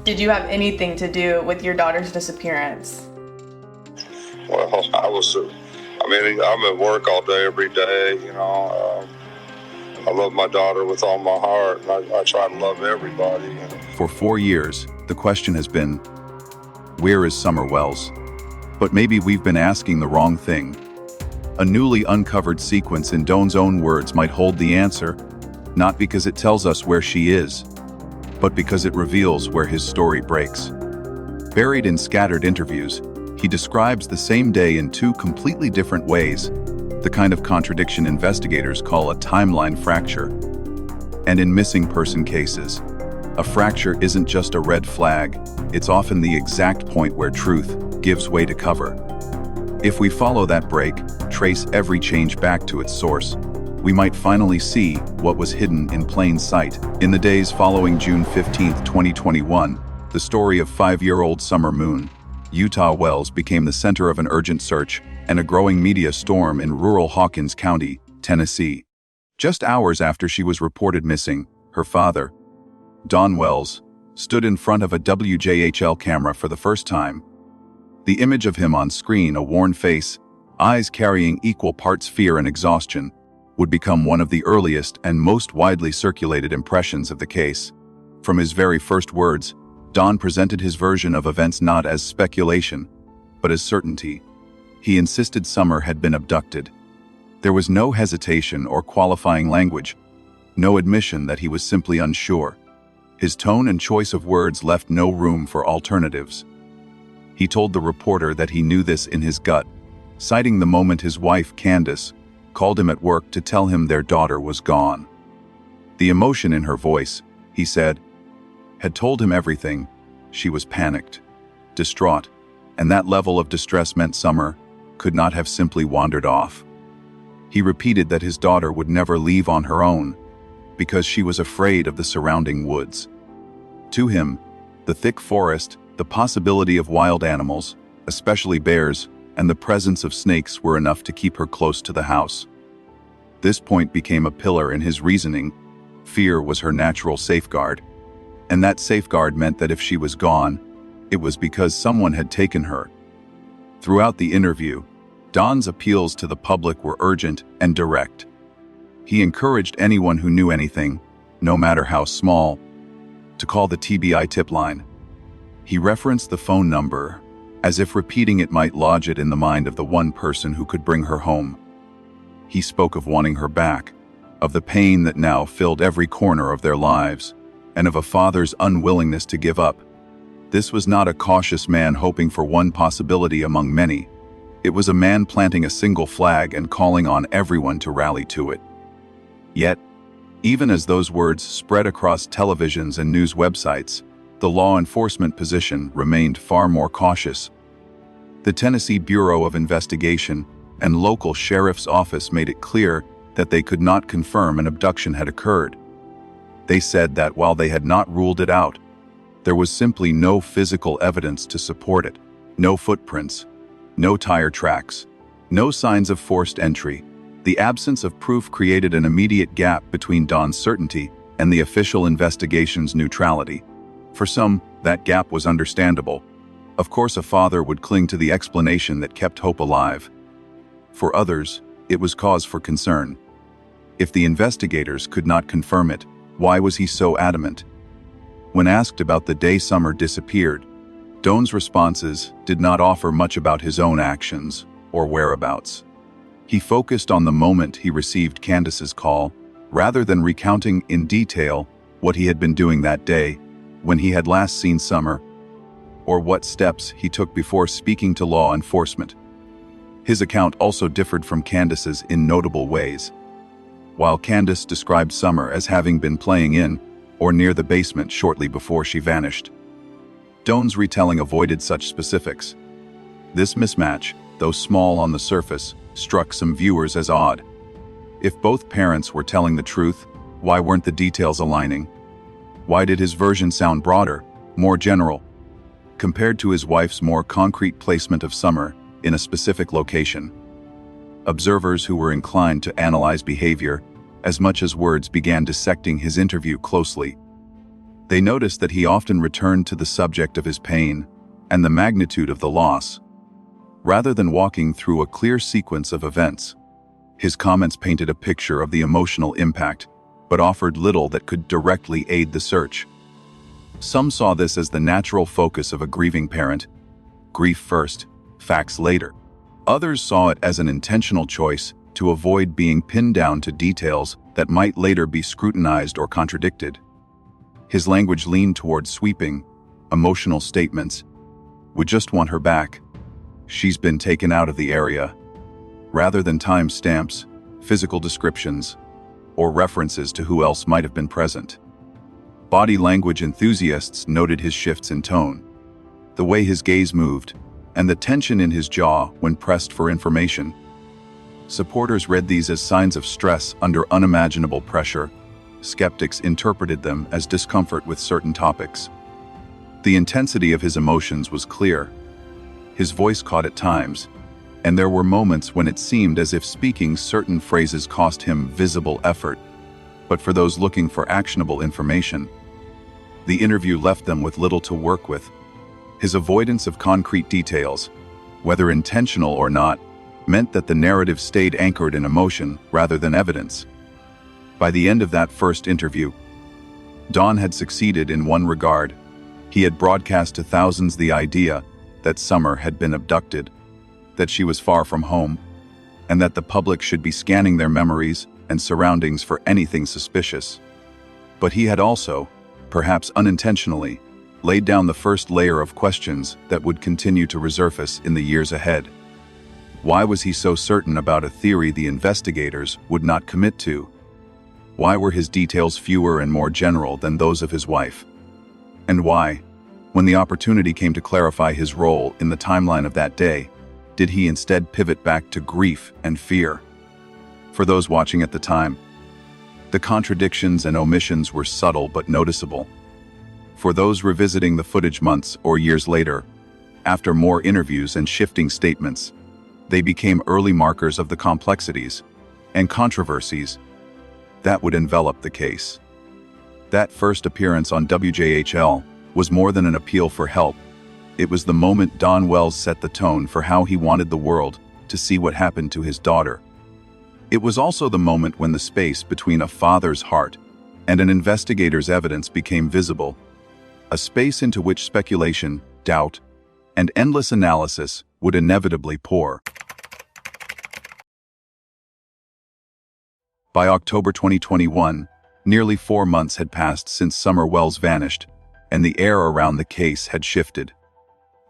Did you have anything to do with your daughter's disappearance? Well, I'm at work all day, every day, I love my daughter with all my heart, and I try to love everybody. For 4 years, the question has been, where is Summer Wells? But maybe we've been asking the wrong thing. A newly uncovered sequence in Dawn's own words might hold the answer, not because it tells us where she is, but because it reveals where his story breaks. Buried in scattered interviews, he describes the same day in 2 completely different ways, the kind of contradiction investigators call a timeline fracture. And in missing person cases, a fracture isn't just a red flag, it's often the exact point where truth gives way to cover. If we follow that break, trace every change back to its source, we might finally see what was hidden in plain sight. In the days following June 15, 2021, the story of 5-year-old Summer Moon, Utah Wells became the center of an urgent search and a growing media storm in rural Hawkins County, Tennessee. Just hours after she was reported missing, her father, Don Wells, stood in front of a WJHL camera for the first time. The image of him on screen, a worn face, eyes carrying equal parts fear and exhaustion, would become one of the earliest and most widely circulated impressions of the case. From his very first words, Don presented his version of events not as speculation, but as certainty. He insisted Summer had been abducted. There was no hesitation or qualifying language, no admission that he was simply unsure. His tone and choice of words left no room for alternatives. He told the reporter that he knew this in his gut, citing the moment his wife, Candace, called him at work to tell him their daughter was gone. The emotion in her voice, he said, had told him everything. She was panicked, distraught, and that level of distress meant Summer could not have simply wandered off. He repeated that his daughter would never leave on her own because she was afraid of the surrounding woods. To him, the thick forest, the possibility of wild animals, especially bears, and the presence of snakes were enough to keep her close to the house. This point became a pillar in his reasoning. Fear was her natural safeguard, and that safeguard meant that if she was gone, it was because someone had taken her. Throughout the interview, Don's appeals to the public were urgent and direct. He encouraged anyone who knew anything, no matter how small, to call the TBI tip line. He referenced the phone number, as if repeating it might lodge it in the mind of the one person who could bring her home. He spoke of wanting her back, of the pain that now filled every corner of their lives, and of a father's unwillingness to give up. This was not a cautious man hoping for one possibility among many. It was a man planting a single flag and calling on everyone to rally to it. Yet, even as those words spread across televisions and news websites, the law enforcement position remained far more cautious. The Tennessee Bureau of Investigation and local sheriff's office made it clear that they could not confirm an abduction had occurred. They said that while they had not ruled it out, there was simply no physical evidence to support it. No footprints, no tire tracks, no signs of forced entry. The absence of proof created an immediate gap between Don's certainty and the official investigation's neutrality. For some, that gap was understandable. Of course, a father would cling to the explanation that kept hope alive. For others, it was cause for concern. If the investigators could not confirm it, why was he so adamant? When asked about the day Summer disappeared, Don's responses did not offer much about his own actions or whereabouts. He focused on the moment he received Candace's call, rather than recounting in detail what he had been doing that day, when he had last seen Summer, or what steps he took before speaking to law enforcement. His account also differed from Candace's in notable ways. While Candace described Summer as having been playing in or near the basement shortly before she vanished, Don's retelling avoided such specifics. This mismatch, though small on the surface, struck some viewers as odd. If both parents were telling the truth, why weren't the details aligning? Why did his version sound broader, more general, compared to his wife's more concrete placement of Summer in a specific location? Observers who were inclined to analyze behavior as much as words began dissecting his interview closely. They noticed that he often returned to the subject of his pain and the magnitude of the loss, rather than walking through a clear sequence of events. His comments painted a picture of the emotional impact, but offered little that could directly aid the search. Some saw this as the natural focus of a grieving parent: grief first, facts later. Others saw it as an intentional choice to avoid being pinned down to details that might later be scrutinized or contradicted. His language leaned toward sweeping, emotional statements. "We just want her back. She's been taken out of the area," rather than time stamps, physical descriptions, or references to who else might have been present. Body language enthusiasts noted his shifts in tone, the way his gaze moved, and the tension in his jaw when pressed for information. Supporters read these as signs of stress under unimaginable pressure. Skeptics interpreted them as discomfort with certain topics. The intensity of his emotions was clear. His voice caught at times, and there were moments when it seemed as if speaking certain phrases cost him visible effort. But for those looking for actionable information, the interview left them with little to work with. His avoidance of concrete details, whether intentional or not, meant that the narrative stayed anchored in emotion rather than evidence. By the end of that first interview, Don had succeeded in one regard. He had broadcast to thousands the idea that Summer had been abducted, that she was far from home, and that the public should be scanning their memories and surroundings for anything suspicious. But he had also, perhaps unintentionally, laid down the first layer of questions that would continue to resurface in the years ahead. Why was he so certain about a theory the investigators would not commit to? Why were his details fewer and more general than those of his wife? And why, when the opportunity came to clarify his role in the timeline of that day, did he instead pivot back to grief and fear? For those watching at the time, the contradictions and omissions were subtle but noticeable. For those revisiting the footage months or years later, after more interviews and shifting statements, they became early markers of the complexities and controversies that would envelop the case. That first appearance on WJHL was more than an appeal for help. It was the moment Don Wells set the tone for how he wanted the world to see what happened to his daughter. It was also the moment when the space between a father's heart and an investigator's evidence became visible, a space into which speculation, doubt, and endless analysis would inevitably pour. By October 2021, nearly 4 months had passed since Summer Wells vanished, and the air around the case had shifted.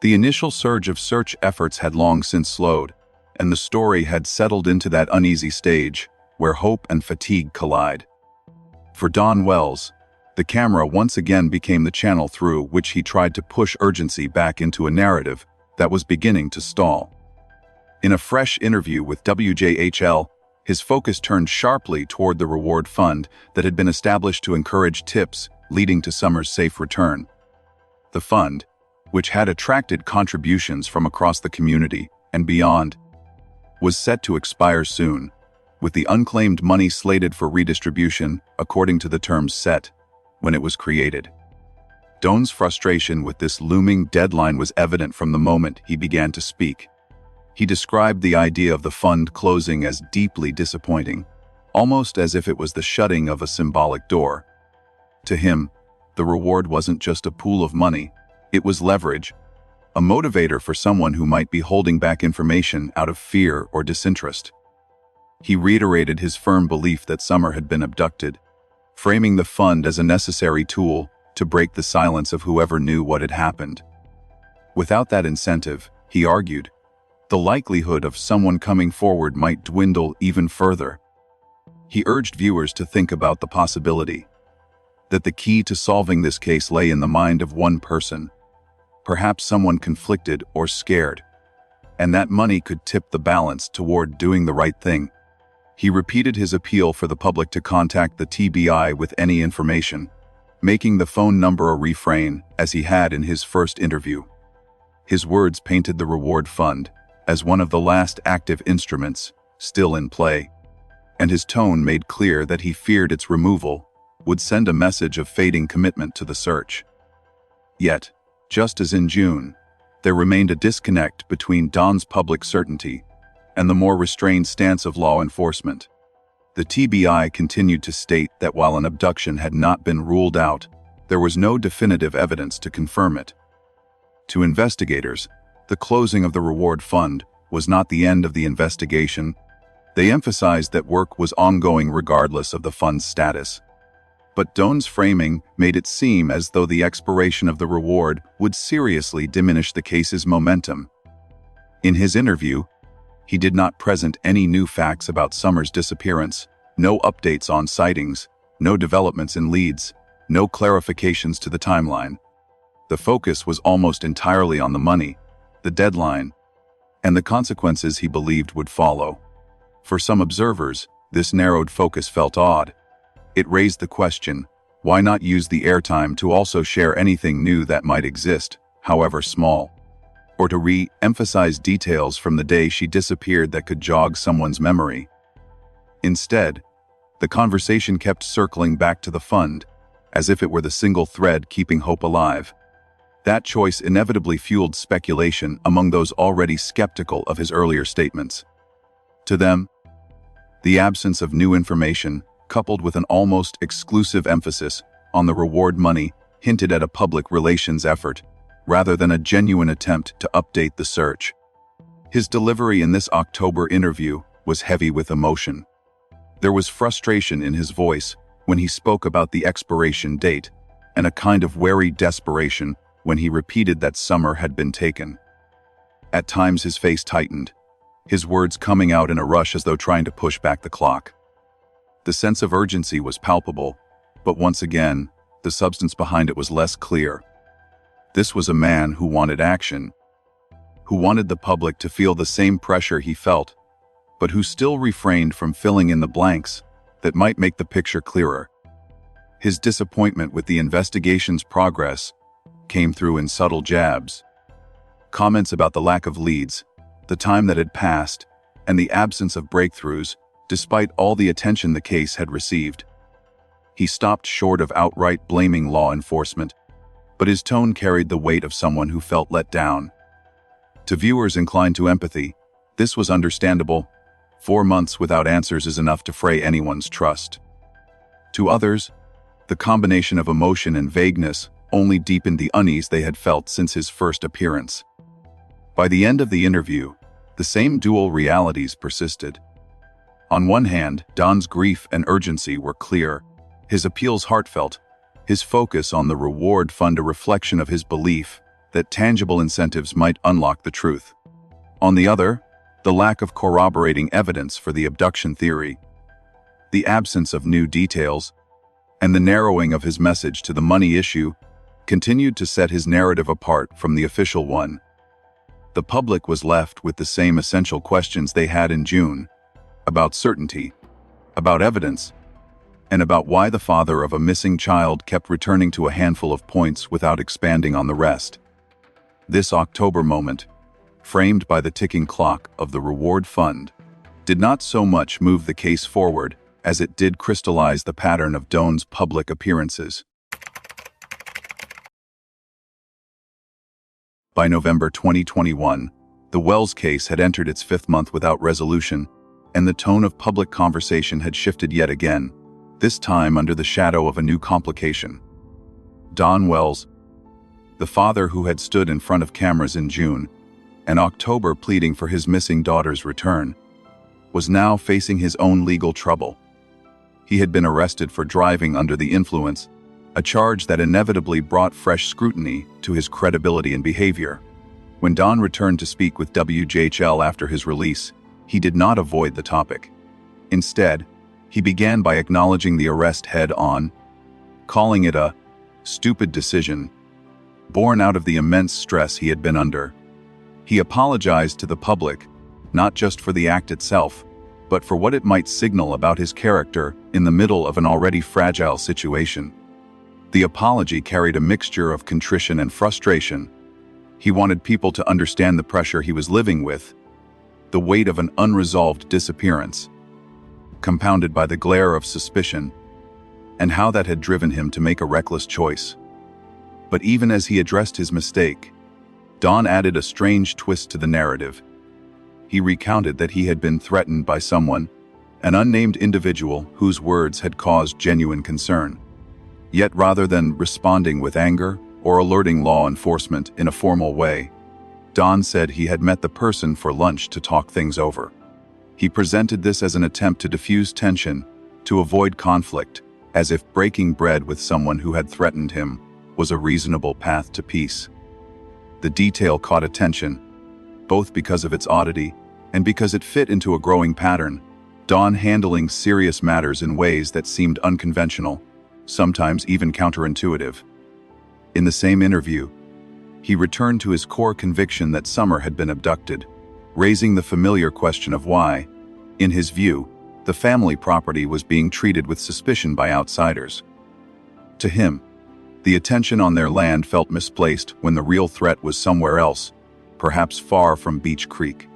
The initial surge of search efforts had long since slowed, and the story had settled into that uneasy stage where hope and fatigue collide. For Don Wells, the camera once again became the channel through which he tried to push urgency back into a narrative that was beginning to stall. In a fresh interview with WJHL, his focus turned sharply toward the reward fund that had been established to encourage tips leading to Summer's safe return. The fund, which had attracted contributions from across the community and beyond, was set to expire soon, with the unclaimed money slated for redistribution according to the terms set when it was created. Don's frustration with this looming deadline was evident from the moment he began to speak. He described the idea of the fund closing as deeply disappointing, almost as if it was the shutting of a symbolic door. To him, the reward wasn't just a pool of money, it was leverage, a motivator for someone who might be holding back information out of fear or disinterest. He reiterated his firm belief that Summer had been abducted, framing the fund as a necessary tool to break the silence of whoever knew what had happened. Without that incentive, he argued, the likelihood of someone coming forward might dwindle even further. He urged viewers to think about the possibility that the key to solving this case lay in the mind of one person, perhaps someone conflicted or scared, and that money could tip the balance toward doing the right thing. He repeated his appeal for the public to contact the TBI with any information, making the phone number a refrain as he had in his first interview. His words painted the reward fund as one of the last active instruments still in play, and his tone made clear that he feared its removal would send a message of fading commitment to the search. Yet, just as in June, there remained a disconnect between Don's public certainty and the more restrained stance of law enforcement. The TBI continued to state that while an abduction had not been ruled out, there was no definitive evidence to confirm it. To investigators, the closing of the reward fund was not the end of the investigation. They emphasized that work was ongoing regardless of the fund's status. But Doan's framing made it seem as though the expiration of the reward would seriously diminish the case's momentum. In his interview, he did not present any new facts about Summer's disappearance, no updates on sightings, no developments in leads, no clarifications to the timeline. The focus was almost entirely on the money, the deadline, and the consequences he believed would follow. For some observers, this narrowed focus felt odd. It raised the question, why not use the airtime to also share anything new that might exist, however small? Or to re-emphasize details from the day she disappeared that could jog someone's memory. Instead, the conversation kept circling back to the fund, as if it were the single thread keeping hope alive. That choice inevitably fueled speculation among those already skeptical of his earlier statements. To them, the absence of new information, coupled with an almost exclusive emphasis on the reward money, hinted at a public relations effort, rather than a genuine attempt to update the search. His delivery in this October interview was heavy with emotion. There was frustration in his voice when he spoke about the expiration date, and a kind of wary desperation when he repeated that Summer had been taken. At times his face tightened, his words coming out in a rush as though trying to push back the clock. The sense of urgency was palpable, but once again, the substance behind it was less clear. This was a man who wanted action, who wanted the public to feel the same pressure he felt, but who still refrained from filling in the blanks that might make the picture clearer. His disappointment with the investigation's progress came through in subtle jabs. Comments about the lack of leads, the time that had passed, and the absence of breakthroughs, despite all the attention the case had received. He stopped short of outright blaming law enforcement, but his tone carried the weight of someone who felt let down. To viewers inclined to empathy, this was understandable. 4 months without answers is enough to fray anyone's trust. To others, the combination of emotion and vagueness only deepened the unease they had felt since his first appearance. By the end of the interview, the same dual realities persisted. On one hand, Don's grief and urgency were clear, his appeals heartfelt, his focus on the reward fund a reflection of his belief that tangible incentives might unlock the truth. On the other, the lack of corroborating evidence for the abduction theory, the absence of new details, and the narrowing of his message to the money issue continued to set his narrative apart from the official one. The public was left with the same essential questions they had in June, about certainty, about evidence, and about why the father of a missing child kept returning to a handful of points without expanding on the rest. This October moment, framed by the ticking clock of the reward fund, did not so much move the case forward as it did crystallize the pattern of Doan's public appearances. By November 2021, the Wells case had entered its 5th month without resolution, and the tone of public conversation had shifted yet again, this time under the shadow of a new complication. Don Wells, the father who had stood in front of cameras in June and October pleading for his missing daughter's return, was now facing his own legal trouble. He had been arrested for driving under the influence, a charge that inevitably brought fresh scrutiny to his credibility and behavior. When Don returned to speak with WJHL after his release, he did not avoid the topic. Instead, he began by acknowledging the arrest head-on, calling it a stupid decision, born out of the immense stress he had been under. He apologized to the public, not just for the act itself, but for what it might signal about his character in the middle of an already fragile situation. The apology carried a mixture of contrition and frustration. He wanted people to understand the pressure he was living with, the weight of an unresolved disappearance, compounded by the glare of suspicion, and how that had driven him to make a reckless choice. But even as he addressed his mistake, Don added a strange twist to the narrative. He recounted that he had been threatened by someone, an unnamed individual whose words had caused genuine concern. Yet rather than responding with anger or alerting law enforcement in a formal way, Don said he had met the person for lunch to talk things over. He presented this as an attempt to diffuse tension, to avoid conflict, as if breaking bread with someone who had threatened him was a reasonable path to peace. The detail caught attention, both because of its oddity and because it fit into a growing pattern, Don handling serious matters in ways that seemed unconventional, sometimes even counterintuitive. In the same interview, he returned to his core conviction that Summer had been abducted, raising the familiar question of why, in his view, the family property was being treated with suspicion by outsiders. To him, the attention on their land felt misplaced when the real threat was somewhere else, perhaps far from Beach Creek.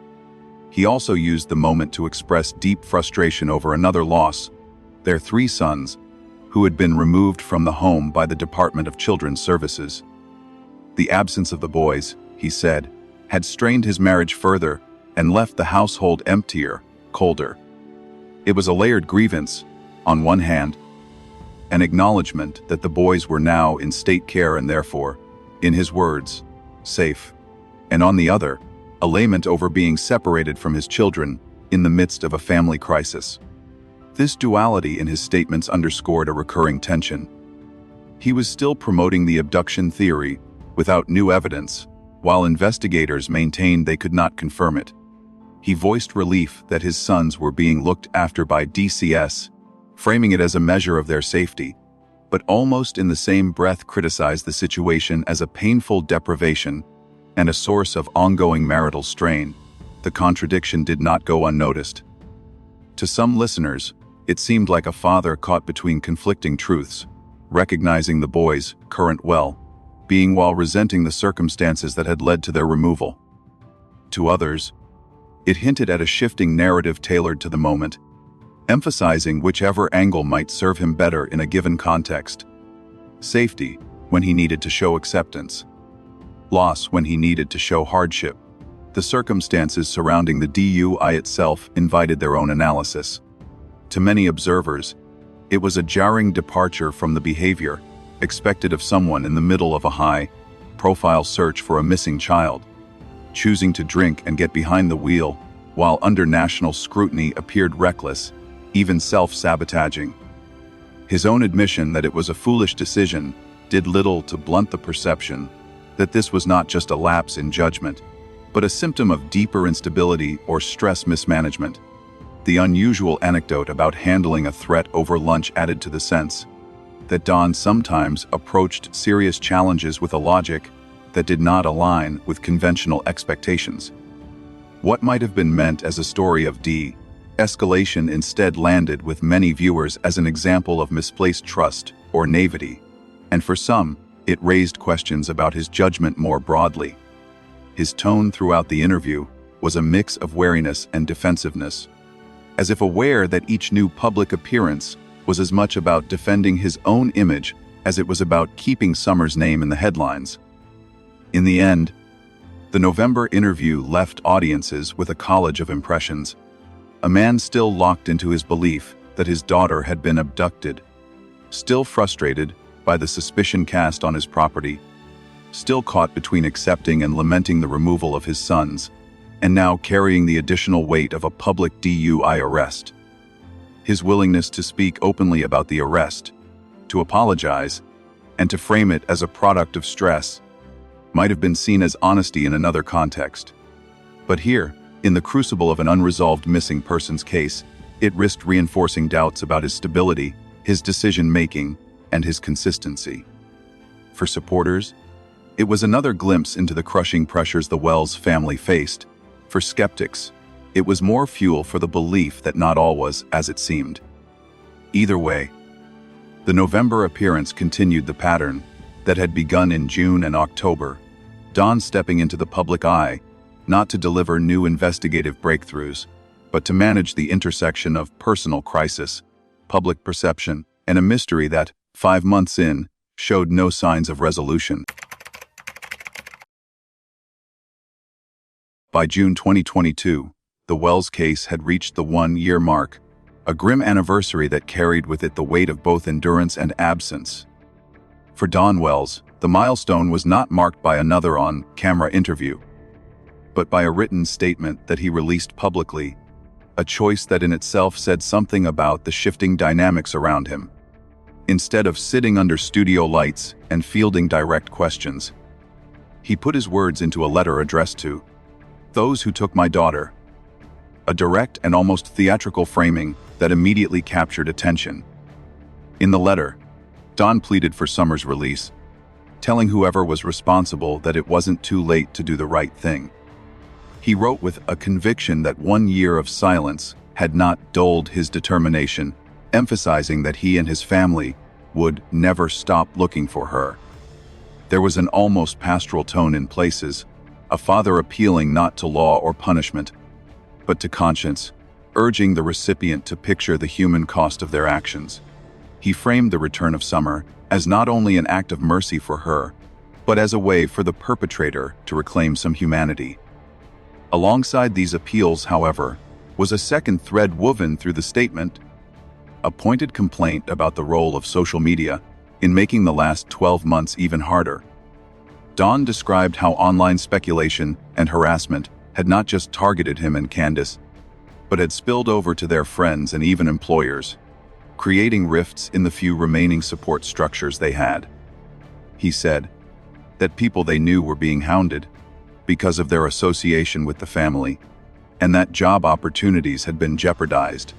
He also used the moment to express deep frustration over another loss, their 3 sons, who had been removed from the home by the Department of Children's Services. The absence of the boys, he said, had strained his marriage further and left the household emptier, colder. It was a layered grievance, on one hand, an acknowledgement that the boys were now in state care and therefore, in his words, safe, and on the other, a lament over being separated from his children in the midst of a family crisis. This duality in his statements underscored a recurring tension. He was still promoting the abduction theory without new evidence, while investigators maintained they could not confirm it. He voiced relief that his sons were being looked after by DCS, framing it as a measure of their safety, but almost in the same breath criticized the situation as a painful deprivation and a source of ongoing marital strain. The contradiction did not go unnoticed. To some listeners, it seemed like a father caught between conflicting truths, recognizing the boys' current well-being while resenting the circumstances that had led to their removal. To others, it hinted at a shifting narrative tailored to the moment, emphasizing whichever angle might serve him better in a given context. Safety, when he needed to show acceptance. Loss, when he needed to show hardship. The circumstances surrounding the DUI itself invited their own analysis. To many observers, it was a jarring departure from the behavior expected of someone in the middle of a high-profile search for a missing child. Choosing to drink and get behind the wheel, while under national scrutiny, appeared reckless, even self-sabotaging. His own admission that it was a foolish decision did little to blunt the perception that this was not just a lapse in judgment, but a symptom of deeper instability or stress mismanagement. The unusual anecdote about handling a threat over lunch added to the sense that Don sometimes approached serious challenges with a logic that did not align with conventional expectations. What might have been meant as a story of de-escalation instead landed with many viewers as an example of misplaced trust or naivety, and for some, it raised questions about his judgment more broadly. His tone throughout the interview was a mix of wariness and defensiveness, as if aware that each new public appearance was as much about defending his own image as it was about keeping Summer's name in the headlines. In the end, the November interview left audiences with a collage of impressions. A man still locked into his belief that his daughter had been abducted, still frustrated by the suspicion cast on his property, still caught between accepting and lamenting the removal of his sons, and now carrying the additional weight of a public DUI arrest. His willingness to speak openly about the arrest, to apologize, and to frame it as a product of stress might have been seen as honesty in another context. But here, in the crucible of an unresolved missing persons case, it risked reinforcing doubts about his stability, his decision-making, and his consistency. For supporters, it was another glimpse into the crushing pressures the Wells family faced. For skeptics, it was more fuel for the belief that not all was as it seemed. Either way, the November appearance continued the pattern that had begun in June and October, Don stepping into the public eye, not to deliver new investigative breakthroughs, but to manage the intersection of personal crisis, public perception, and a mystery that, 5 months in, showed no signs of resolution. By June 2022, the Wells case had reached the 1-year mark, a grim anniversary that carried with it the weight of both endurance and absence. For Don Wells, the milestone was not marked by another on-camera interview, but by a written statement that he released publicly, a choice that in itself said something about the shifting dynamics around him. Instead of sitting under studio lights and fielding direct questions, he put his words into a letter addressed to those who took my daughter, a direct and almost theatrical framing that immediately captured attention. In the letter, Don pleaded for Summer's release, telling whoever was responsible that it wasn't too late to do the right thing. He wrote with a conviction that 1 year of silence had not dulled his determination, emphasizing that he and his family would never stop looking for her. There was an almost pastoral tone in places, a father appealing not to law or punishment, but to conscience, urging the recipient to picture the human cost of their actions. He framed the return of Summer as not only an act of mercy for her, but as a way for the perpetrator to reclaim some humanity. Alongside these appeals, however, was a second thread woven through the statement: a pointed complaint about the role of social media in making the last 12 months even harder. Don described how online speculation and harassment had not just targeted him and Candace, but had spilled over to their friends and even employers, creating rifts in the few remaining support structures they had. He said that people they knew were being hounded because of their association with the family, and that job opportunities had been jeopardized.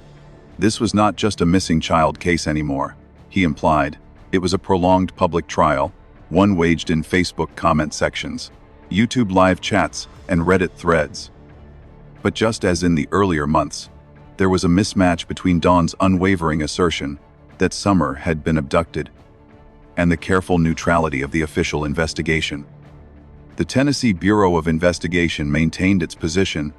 This was not just a missing child case anymore, he implied. It was a prolonged public trial, one waged in Facebook comment sections, YouTube live chats, and Reddit threads. But just as in the earlier months, there was a mismatch between Don's unwavering assertion that Summer had been abducted and the careful neutrality of the official investigation. The Tennessee Bureau of Investigation maintained its position.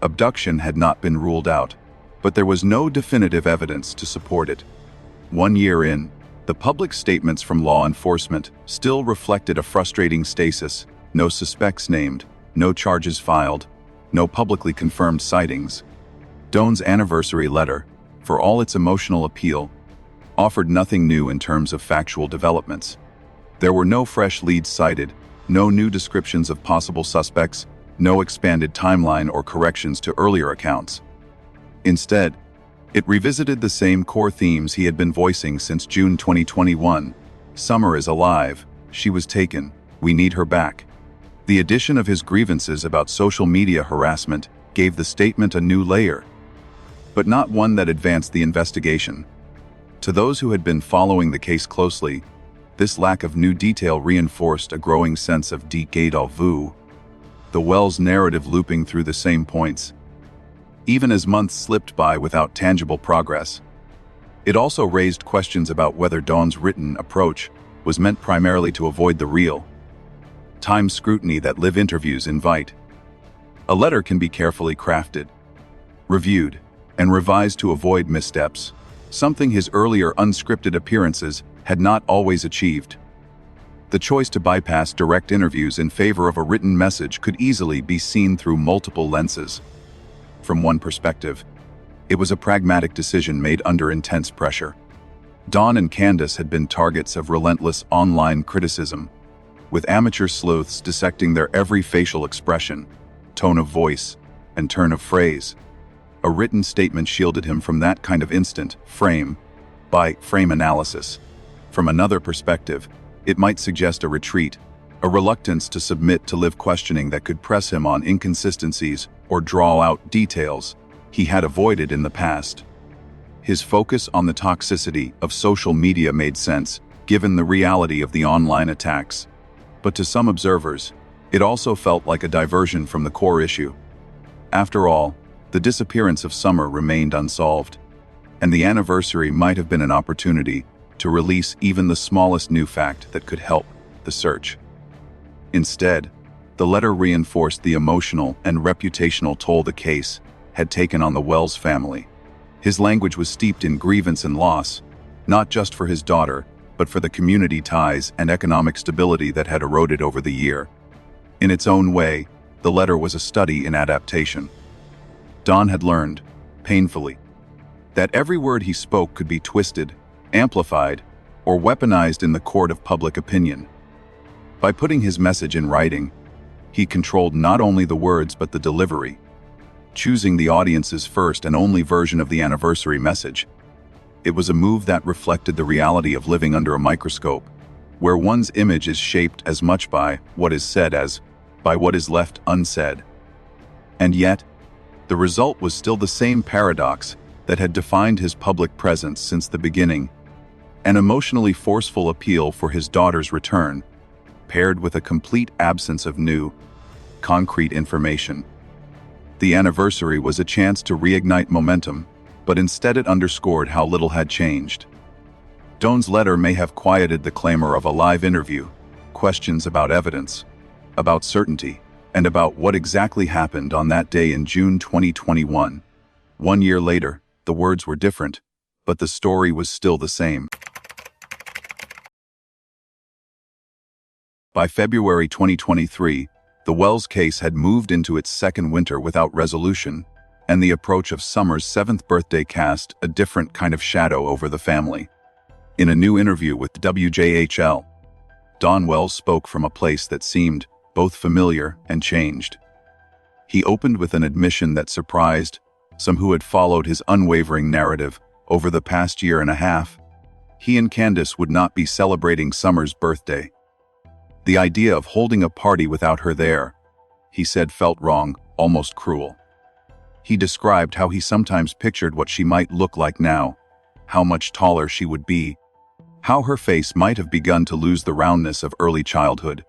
Abduction had not been ruled out, but there was no definitive evidence to support it. 1 year in, the public statements from law enforcement still reflected a frustrating stasis: no suspects named, no charges filed, no publicly confirmed sightings. Don's anniversary letter, for all its emotional appeal, offered nothing new in terms of factual developments. There were no fresh leads cited, no new descriptions of possible suspects, no expanded timeline or corrections to earlier accounts. Instead, it revisited the same core themes he had been voicing since June 2021. Summer is alive, she was taken, we need her back. The addition of his grievances about social media harassment gave the statement a new layer, but not one that advanced the investigation. To those who had been following the case closely, this lack of new detail reinforced a growing sense of déjà vu, the Wells narrative looping through the same points, even as months slipped by without tangible progress. It also raised questions about whether Don's written approach was meant primarily to avoid the real-time scrutiny that live interviews invite. A letter can be carefully crafted, reviewed, and revised to avoid missteps, something his earlier unscripted appearances had not always achieved. The choice to bypass direct interviews in favor of a written message could easily be seen through multiple lenses. From one perspective, it was a pragmatic decision made under intense pressure. Don and Candace had been targets of relentless online criticism, with amateur sleuths dissecting their every facial expression, tone of voice, and turn of phrase. A written statement shielded him from that kind of instant frame-by-frame analysis. From another perspective, it might suggest a retreat, a reluctance to submit to live questioning that could press him on inconsistencies or draw out details he had avoided in the past. His focus on the toxicity of social media made sense, given the reality of the online attacks. But to some observers, it also felt like a diversion from the core issue. After all, the disappearance of Summer remained unsolved, and the anniversary might have been an opportunity to release even the smallest new fact that could help the search. Instead, the letter reinforced the emotional and reputational toll the case had taken on the Wells family. His language was steeped in grievance and loss, not just for his daughter, but for the community ties and economic stability that had eroded over the year. In its own way, the letter was a study in adaptation. Don had learned, painfully, that every word he spoke could be twisted, amplified, or weaponized in the court of public opinion. By putting his message in writing, he controlled not only the words but the delivery, choosing the audience's first and only version of the anniversary message. It was a move that reflected the reality of living under a microscope, where one's image is shaped as much by what is said as by what is left unsaid. And yet, the result was still the same paradox that had defined his public presence since the beginning: an emotionally forceful appeal for his daughter's return, paired with a complete absence of new, concrete information. The anniversary was a chance to reignite momentum, but instead it underscored how little had changed. Don's letter may have quieted the clamor of a live interview, questions about evidence, about certainty, and about what exactly happened on that day in June 2021. 1 year later, the words were different, but the story was still the same. By February 2023, the Wells case had moved into its second winter without resolution, and the approach of Summer's 7th birthday cast a different kind of shadow over the family. In a new interview with WJHL, Don Wells spoke from a place that seemed both familiar and changed. He opened with an admission that surprised some who had followed his unwavering narrative over the past year and a half. He and Candace would not be celebrating Summer's birthday. The idea of holding a party without her there, he said, felt wrong, almost cruel. He described how he sometimes pictured what she might look like now, how much taller she would be, how her face might have begun to lose the roundness of early childhood.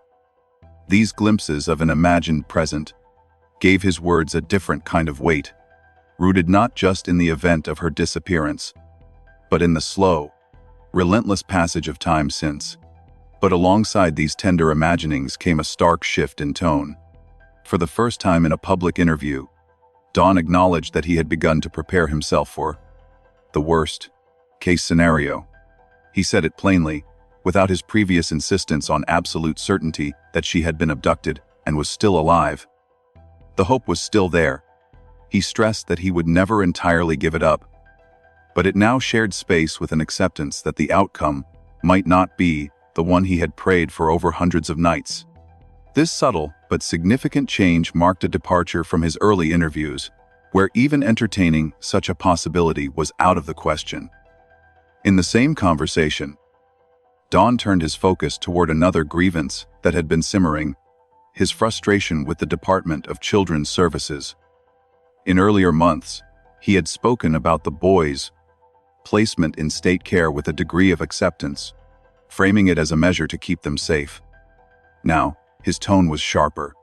These glimpses of an imagined present gave his words a different kind of weight, rooted not just in the event of her disappearance, but in the slow, relentless passage of time since. But alongside these tender imaginings came a stark shift in tone. For the first time in a public interview, Don acknowledged that he had begun to prepare himself for the worst-case scenario. He said it plainly, without his previous insistence on absolute certainty that she had been abducted and was still alive. The hope was still there. He stressed that he would never entirely give it up, but it now shared space with an acceptance that the outcome might not be the one he had prayed for over hundreds of nights. This subtle but significant change marked a departure from his early interviews, where even entertaining such a possibility was out of the question. In the same conversation, Don turned his focus toward another grievance that had been simmering: his frustration with the Department of Children's Services. In earlier months, he had spoken about the boys' placement in state care with a degree of acceptance, framing it as a measure to keep them safe. Now, his tone was sharper.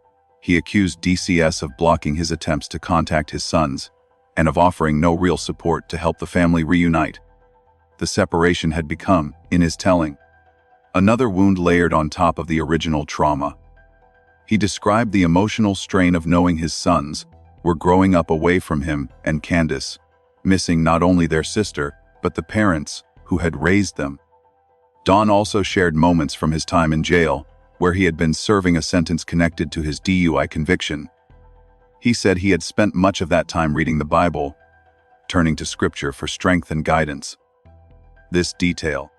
He accused DCS of blocking his attempts to contact his sons, and of offering no real support to help the family reunite. The separation had become, in his telling, another wound layered on top of the original trauma. He described the emotional strain of knowing his sons were growing up away from him and Candace, missing not only their sister, but the parents who had raised them. Don also shared moments from his time in jail, where he had been serving a sentence connected to his DUI conviction. He said he had spent much of that time reading the Bible, turning to Scripture for strength and guidance. This detail,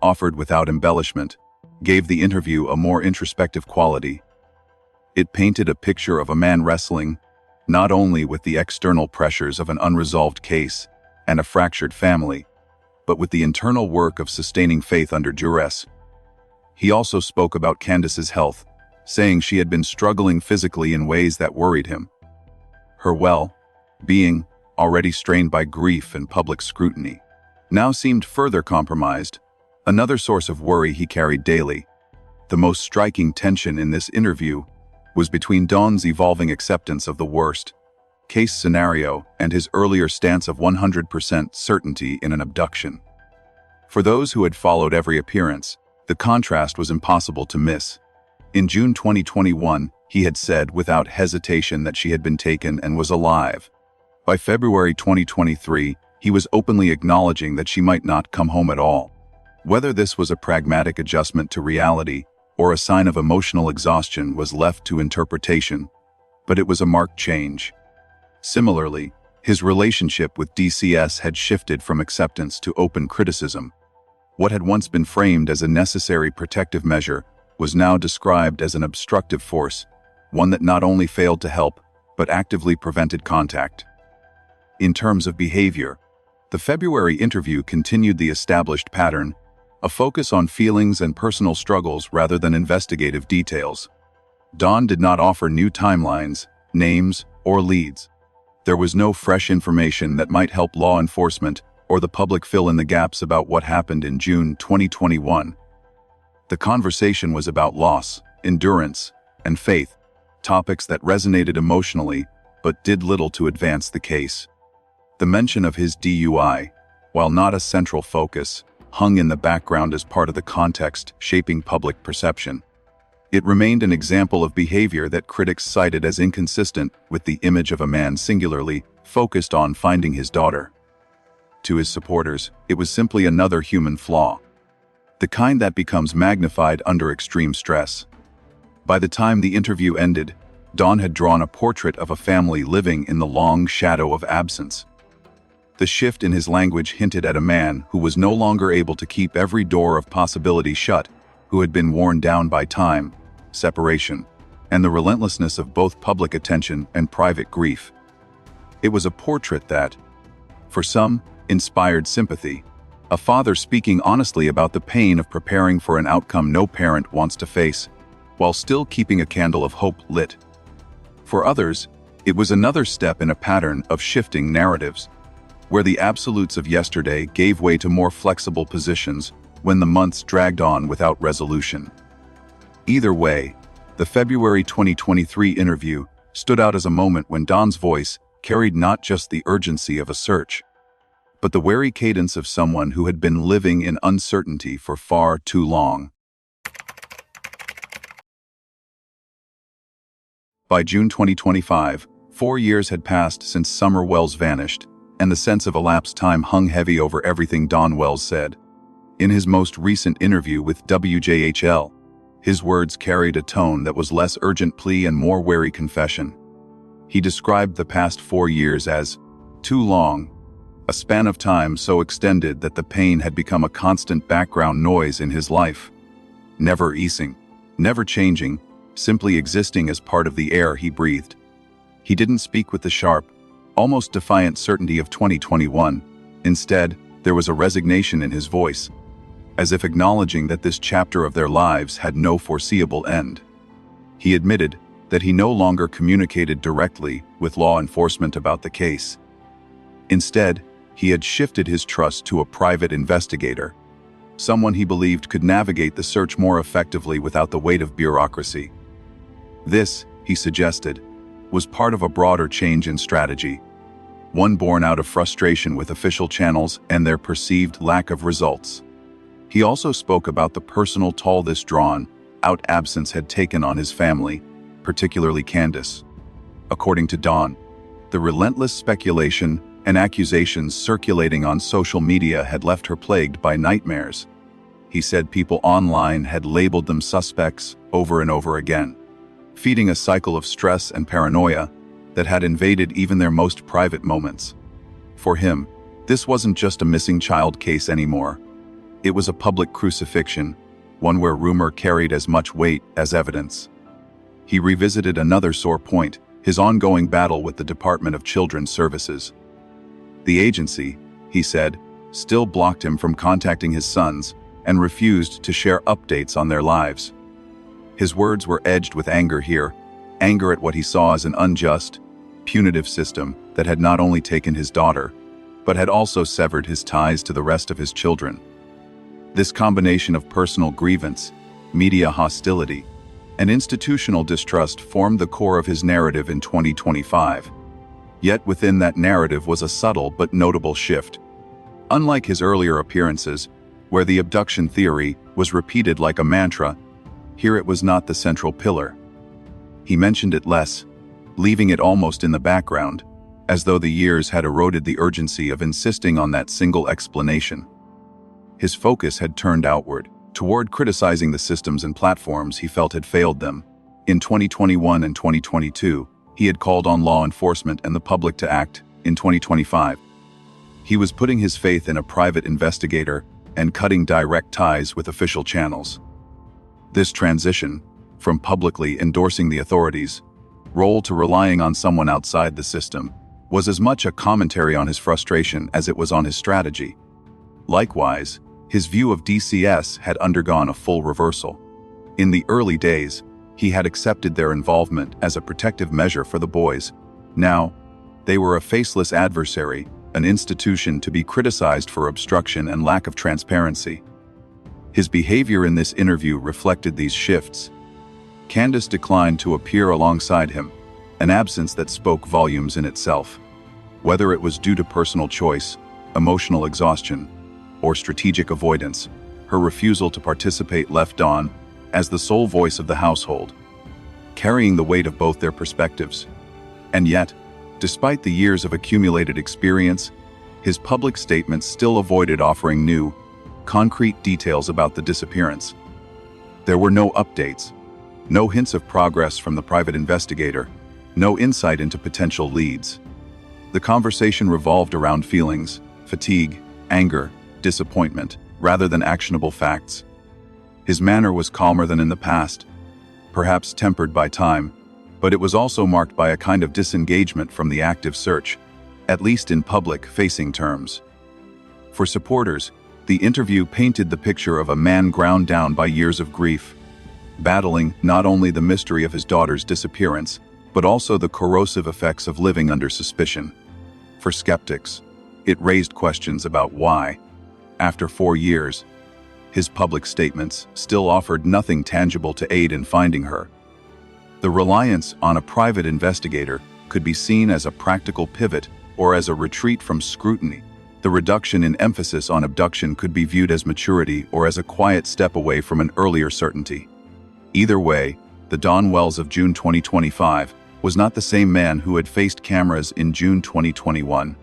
offered without embellishment, gave the interview a more introspective quality. It painted a picture of a man wrestling not only with the external pressures of an unresolved case and a fractured family, but with the internal work of sustaining faith under duress. He also spoke about Candace's health, saying she had been struggling physically in ways that worried him. Her well-being, already strained by grief and public scrutiny, now seemed further compromised, another source of worry he carried daily. The most striking tension in this interview was between Don's evolving acceptance of the worst-case scenario and his earlier stance of 100% certainty in an abduction. For those who had followed every appearance, the contrast was impossible to miss. In June 2021, he had said without hesitation that she had been taken and was alive. By February 2023, He was openly acknowledging that she might not come home at all. Whether this was a pragmatic adjustment to reality or a sign of emotional exhaustion was left to interpretation, but it was a marked change. Similarly, his relationship with DCS had shifted from acceptance to open criticism. What had once been framed as a necessary protective measure was now described as an obstructive force, one that not only failed to help, but actively prevented contact. In terms of behavior, the February interview continued the established pattern, a focus on feelings and personal struggles rather than investigative details. Dawn did not offer new timelines, names, or leads. There was no fresh information that might help law enforcement or the public fill in the gaps about what happened in June 2021. The conversation was about loss, endurance, and faith, topics that resonated emotionally but did little to advance the case. The mention of his DUI, while not a central focus, hung in the background as part of the context shaping public perception. It remained an example of behavior that critics cited as inconsistent with the image of a man singularly focused on finding his daughter. To his supporters, it was simply another human flaw, the kind that becomes magnified under extreme stress. By the time the interview ended, Dawn had drawn a portrait of a family living in the long shadow of absence. The shift in his language hinted at a man who was no longer able to keep every door of possibility shut, who had been worn down by time, separation, and the relentlessness of both public attention and private grief. It was a portrait that, for some, inspired sympathy, a father speaking honestly about the pain of preparing for an outcome no parent wants to face, while still keeping a candle of hope lit. For others, it was another step in a pattern of shifting narratives, where the absolutes of yesterday gave way to more flexible positions when the months dragged on without resolution. Either way, the February 2023 interview stood out as a moment when Dawn's voice carried not just the urgency of a search, but the wary cadence of someone who had been living in uncertainty for far too long. By June 2025, 4 years had passed since Summer Wells vanished, and the sense of elapsed time hung heavy over everything Don Wells said. In his most recent interview with WJHL, his words carried a tone that was less urgent plea and more wary confession. He described the past 4 years as too long, a span of time so extended that the pain had become a constant background noise in his life, never easing, never changing, simply existing as part of the air he breathed. He didn't speak with the sharp, almost defiant certainty of 2021. Instead, there was a resignation in his voice, as if acknowledging that this chapter of their lives had no foreseeable end. He admitted that he no longer communicated directly with law enforcement about the case. Instead, he had shifted his trust to a private investigator, someone he believed could navigate the search more effectively without the weight of bureaucracy. This, he suggested, was part of a broader change in strategy, one born out of frustration with official channels and their perceived lack of results. He also spoke about the personal toll this drawn-out absence had taken on his family, particularly Candace. According to Dawn, the relentless speculation and accusations circulating on social media had left her plagued by nightmares. He said people online had labeled them suspects over and over again, feeding a cycle of stress and paranoia that had invaded even their most private moments. For him, this wasn't just a missing child case anymore. It was a public crucifixion, one where rumor carried as much weight as evidence. He revisited another sore point, his ongoing battle with the Department of Children's Services. The agency, he said, still blocked him from contacting his sons and refused to share updates on their lives. His words were edged with anger here, anger at what he saw as an unjust, punitive system that had not only taken his daughter, but had also severed his ties to the rest of his children. This combination of personal grievance, media hostility, and institutional distrust formed the core of his narrative in 2025. Yet within that narrative was a subtle but notable shift. Unlike his earlier appearances, where the abduction theory was repeated like a mantra, here it was not the central pillar. He mentioned it less, leaving it almost in the background, as though the years had eroded the urgency of insisting on that single explanation. His focus had turned outward, toward criticizing the systems and platforms he felt had failed them. In 2021 and 2022, he had called on law enforcement and the public to act. In 2025, he was putting his faith in a private investigator and cutting direct ties with official channels. This transition, from publicly endorsing the authorities' role to relying on someone outside the system, was as much a commentary on his frustration as it was on his strategy. Likewise, his view of DCS had undergone a full reversal. In the early days, he had accepted their involvement as a protective measure for the boys. Now, they were a faceless adversary, an institution to be criticized for obstruction and lack of transparency. His behavior in this interview reflected these shifts. Candace declined to appear alongside him, an absence that spoke volumes in itself. Whether it was due to personal choice, emotional exhaustion, or strategic avoidance, her refusal to participate left Dawn as the sole voice of the household, carrying the weight of both their perspectives. And yet, despite the years of accumulated experience, his public statements still avoided offering new, concrete details about the disappearance. There were no updates, no hints of progress from the private investigator, no insight into potential leads. The conversation revolved around feelings, fatigue, anger, disappointment, rather than actionable facts. His manner was calmer than in the past, perhaps tempered by time, but it was also marked by a kind of disengagement from the active search, at least in public-facing terms. For supporters, the interview painted the picture of a man ground down by years of grief, battling not only the mystery of his daughter's disappearance, but also the corrosive effects of living under suspicion. For skeptics, it raised questions about why, after 4 years, his public statements still offered nothing tangible to aid in finding her. The reliance on a private investigator could be seen as a practical pivot or as a retreat from scrutiny. The reduction in emphasis on abduction could be viewed as maturity or as a quiet step away from an earlier certainty. Either way, the Don Wells of June 2025 was not the same man who had faced cameras in June 2021.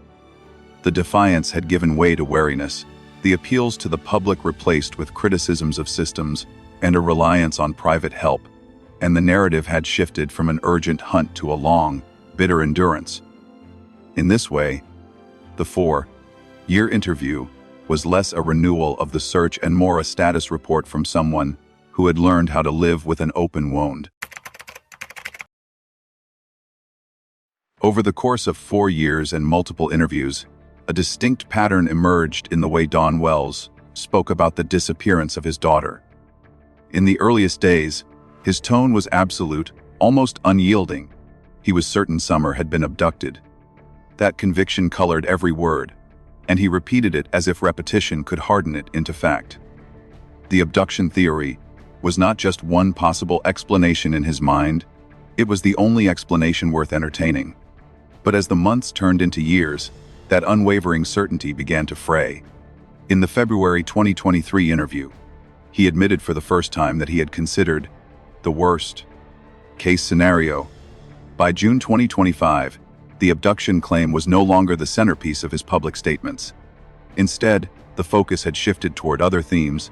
The defiance had given way to wariness, the appeals to the public replaced with criticisms of systems and a reliance on private help, and the narrative had shifted from an urgent hunt to a long, bitter endurance. In this way, the 4-year interview was less a renewal of the search and more a status report from someone who had learned how to live with an open wound. Over the course of 4 years and multiple interviews, a distinct pattern emerged in the way Don Wells spoke about the disappearance of his daughter. In the earliest days, his tone was absolute, almost unyielding. He was certain Summer had been abducted. That conviction colored every word, and he repeated it as if repetition could harden it into fact. The abduction theory was not just one possible explanation in his mind, it was the only explanation worth entertaining. But as the months turned into years, that unwavering certainty began to fray. In the February 2023 interview, he admitted for the first time that he had considered the worst-case scenario. By June 2025, the abduction claim was no longer the centerpiece of his public statements. Instead, the focus had shifted toward other themes: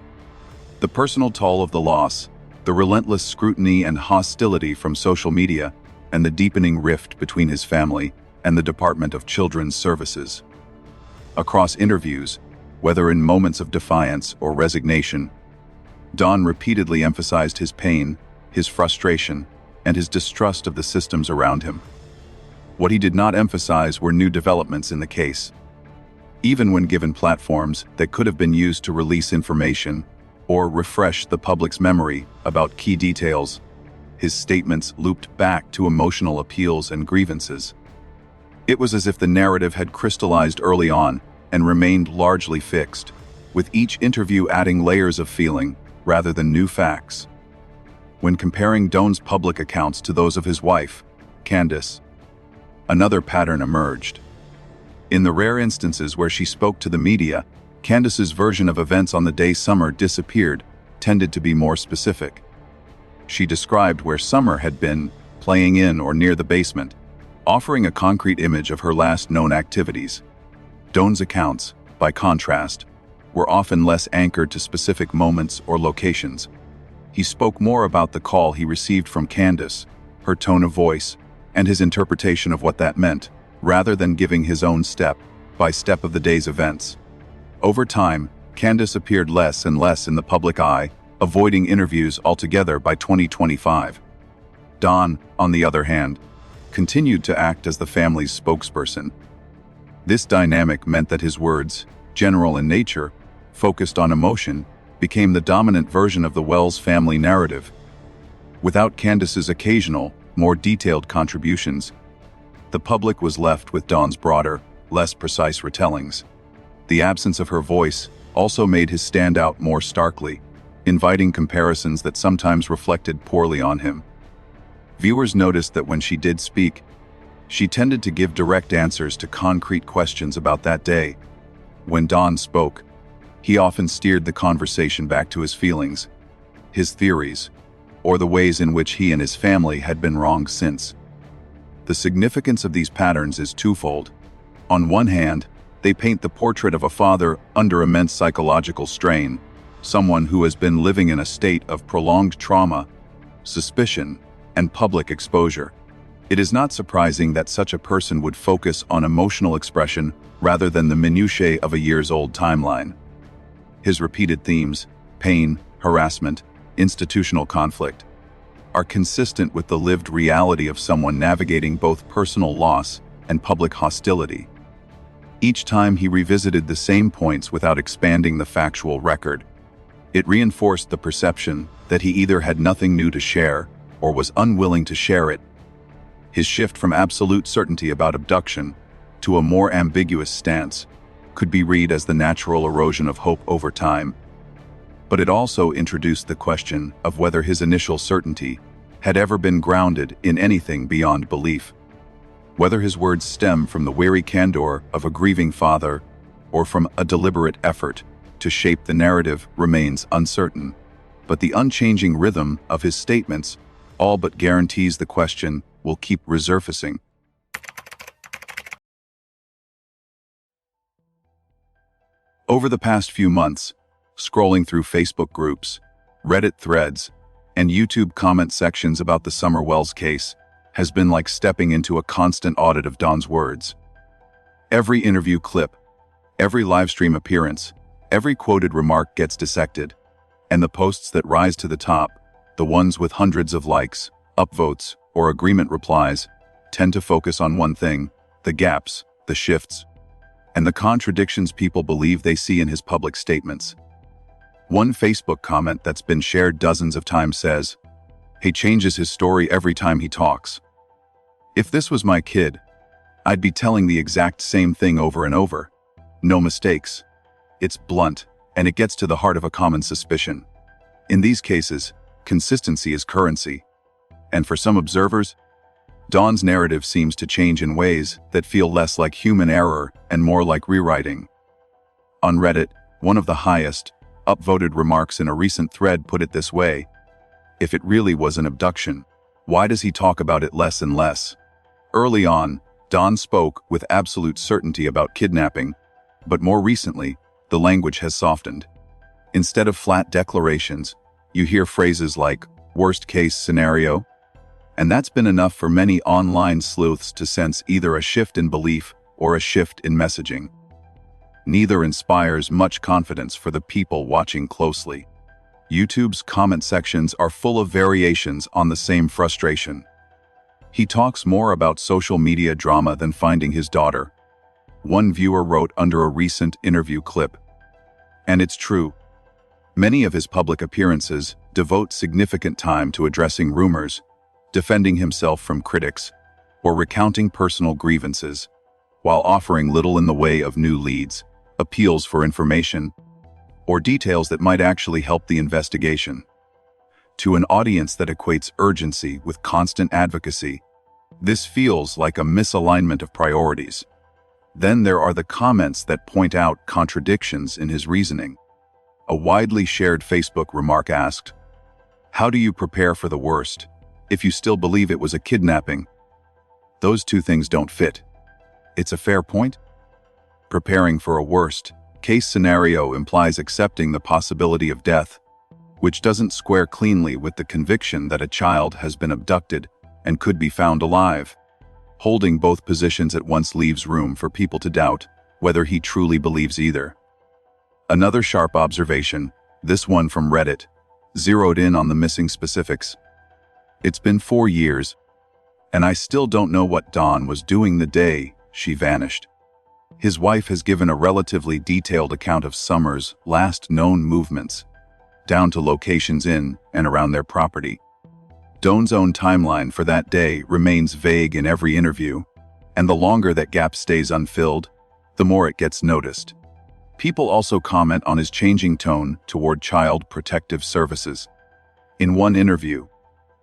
the personal toll of the loss, the relentless scrutiny and hostility from social media, and the deepening rift between his family and the Department of Children's Services. Across interviews, whether in moments of defiance or resignation, Don repeatedly emphasized his pain, his frustration, and his distrust of the systems around him. What he did not emphasize were new developments in the case. Even when given platforms that could have been used to release information or refresh the public's memory about key details, his statements looped back to emotional appeals and grievances. It was as if the narrative had crystallized early on and remained largely fixed, with each interview adding layers of feeling rather than new facts. When comparing Don's public accounts to those of his wife, Candace, another pattern emerged. In the rare instances where she spoke to the media, Candace's version of events on the day Summer disappeared tended to be more specific. She described where Summer had been, playing in or near the basement, offering a concrete image of her last known activities. Dawn's accounts, by contrast, were often less anchored to specific moments or locations. He spoke more about the call he received from Candace, her tone of voice, and his interpretation of what that meant, rather than giving his own step-by-step of the day's events. Over time, Candace appeared less and less in the public eye, avoiding interviews altogether by 2025. Dawn, on the other hand, continued to act as the family's spokesperson. This dynamic meant that his words, general in nature, focused on emotion, became the dominant version of the Wells family narrative. Without Candace's occasional, more detailed contributions, the public was left with Dawn's broader, less precise retellings. The absence of her voice also made his stand out more starkly, inviting comparisons that sometimes reflected poorly on him. Viewers noticed that when she did speak, she tended to give direct answers to concrete questions about that day. When Dawn spoke, he often steered the conversation back to his feelings, his theories, or the ways in which he and his family had been wronged since. The significance of these patterns is twofold. On one hand, they paint the portrait of a father under immense psychological strain, someone who has been living in a state of prolonged trauma, suspicion, and public exposure. It is not surprising that such a person would focus on emotional expression rather than the minutiae of a years-old timeline. His repeated themes, pain, harassment, institutional conflict, are consistent with the lived reality of someone navigating both personal loss and public hostility. Each time he revisited the same points without expanding the factual record, it reinforced the perception that he either had nothing new to share or was unwilling to share it. His shift from absolute certainty about abduction to a more ambiguous stance could be read as the natural erosion of hope over time. But it also introduced the question of whether his initial certainty had ever been grounded in anything beyond belief. Whether his words stem from the weary candor of a grieving father or from a deliberate effort to shape the narrative remains uncertain. But the unchanging rhythm of his statements all but guarantees the question will keep resurfacing. Over the past few months, scrolling through Facebook groups, Reddit threads, and YouTube comment sections about the Summer Wells case has been like stepping into a constant audit of Dawn's words. Every interview clip, every livestream appearance, every quoted remark gets dissected, and the posts that rise to the top, the ones with hundreds of likes, upvotes, or agreement replies, tend to focus on one thing: the gaps, the shifts, and the contradictions people believe they see in his public statements. One Facebook comment that's been shared dozens of times says, "He changes his story every time he talks. If this was my kid, I'd be telling the exact same thing over and over. No mistakes. It's blunt, and it gets to the heart of a common suspicion. In these cases, consistency is currency. And for some observers, Dawn's narrative seems to change in ways that feel less like human error and more like rewriting." On Reddit, one of the highest, upvoted remarks in a recent thread put it this way: "If it really was an abduction, why does he talk about it less and less?" Early on, Dawn spoke with absolute certainty about kidnapping, but more recently, the language has softened. Instead of flat declarations, you hear phrases like "worst-case scenario," and that's been enough for many online sleuths to sense either a shift in belief or a shift in messaging. Neither inspires much confidence for the people watching closely. YouTube's comment sections are full of variations on the same frustration. He talks more about social media drama than finding his daughter. One viewer wrote under a recent interview clip, "And it's true. Many of his public appearances devote significant time to addressing rumors, defending himself from critics, or recounting personal grievances, while offering little in the way of new leads, appeals for information, or details that might actually help the investigation. To an audience that equates urgency with constant advocacy, this feels like a misalignment of priorities." Then there are the comments that point out contradictions in his reasoning. A widely shared Facebook remark asked, "How do you prepare for the worst if you still believe it was a kidnapping?" Those two things don't fit. It's a fair point. Preparing for a worst-case scenario implies accepting the possibility of death, which doesn't square cleanly with the conviction that a child has been abducted and could be found alive. Holding both positions at once leaves room for people to doubt whether he truly believes either. Another sharp observation, this one from Reddit, zeroed in on the missing specifics. It's been 4 years, and I still don't know what Dawn was doing the day she vanished. His wife has given a relatively detailed account of Summer's last known movements, down to locations in and around their property. Dawn's own timeline for that day remains vague in every interview, and the longer that gap stays unfilled, the more it gets noticed. People also comment on his changing tone toward child protective services. In one interview,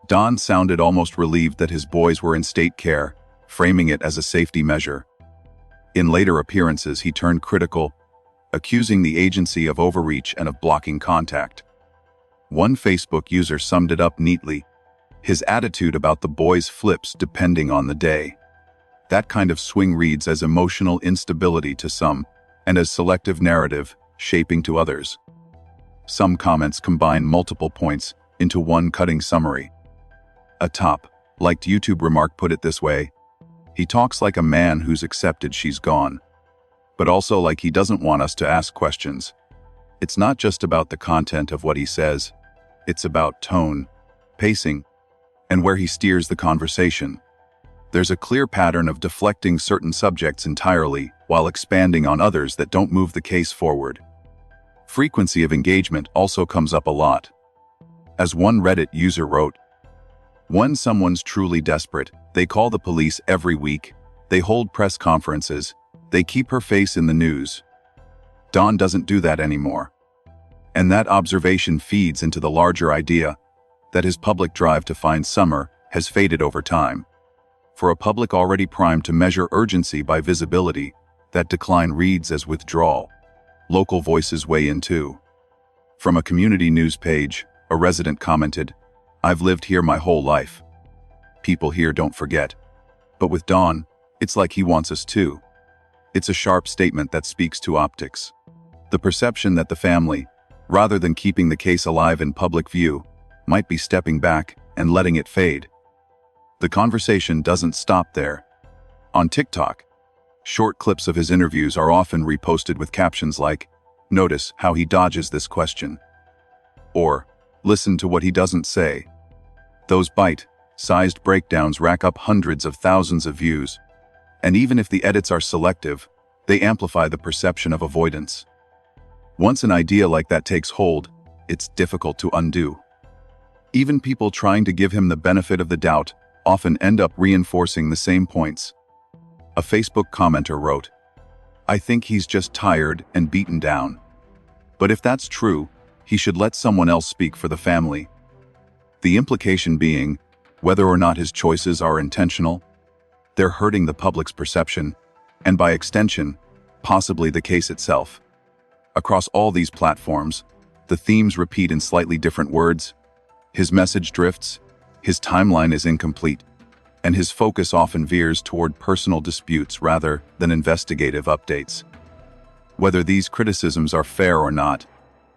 Dawn sounded almost relieved that his boys were in state care, framing it as a safety measure. In later appearances, he turned critical, accusing the agency of overreach and of blocking contact. One Facebook user summed it up neatly: his attitude about the boys flips depending on the day. That kind of swing reads as emotional instability to some, and as selective narrative shaping to others. Some comments combine multiple points into one cutting summary. A top-liked YouTube remark put it this way: he talks like a man who's accepted she's gone, but also like he doesn't want us to ask questions. It's not just about the content of what he says, it's about tone, pacing, and where he steers the conversation. There's a clear pattern of deflecting certain subjects entirely while expanding on others that don't move the case forward. Frequency of engagement also comes up a lot. As one Reddit user wrote, "When someone's truly desperate, they call the police every week, they hold press conferences, they keep her face in the news. Dawn doesn't do that anymore." And that observation feeds into the larger idea that his public drive to find Summer has faded over time. For a public already primed to measure urgency by visibility, that decline reads as withdrawal. Local voices weigh in too. From a community news page, a resident commented, "I've lived here my whole life. People here don't forget. But with Dawn, it's like he wants us to." It's a sharp statement that speaks to optics. The perception that the family, rather than keeping the case alive in public view, might be stepping back and letting it fade. The conversation doesn't stop there. On TikTok, short clips of his interviews are often reposted with captions like, "Notice how he dodges this question," or "Listen to what he doesn't say." Those bite-sized breakdowns rack up hundreds of thousands of views, and even if the edits are selective, they amplify the perception of avoidance. Once an idea like that takes hold, it's difficult to undo. Even people trying to give him the benefit of the doubt often end up reinforcing the same points. A Facebook commenter wrote, "I think he's just tired and beaten down. But if that's true, he should let someone else speak for the family." The implication being, whether or not his choices are intentional, they're hurting the public's perception, and by extension, possibly the case itself. Across all these platforms, the themes repeat in slightly different words. His message drifts, his timeline is incomplete, and his focus often veers toward personal disputes rather than investigative updates. Whether these criticisms are fair or not,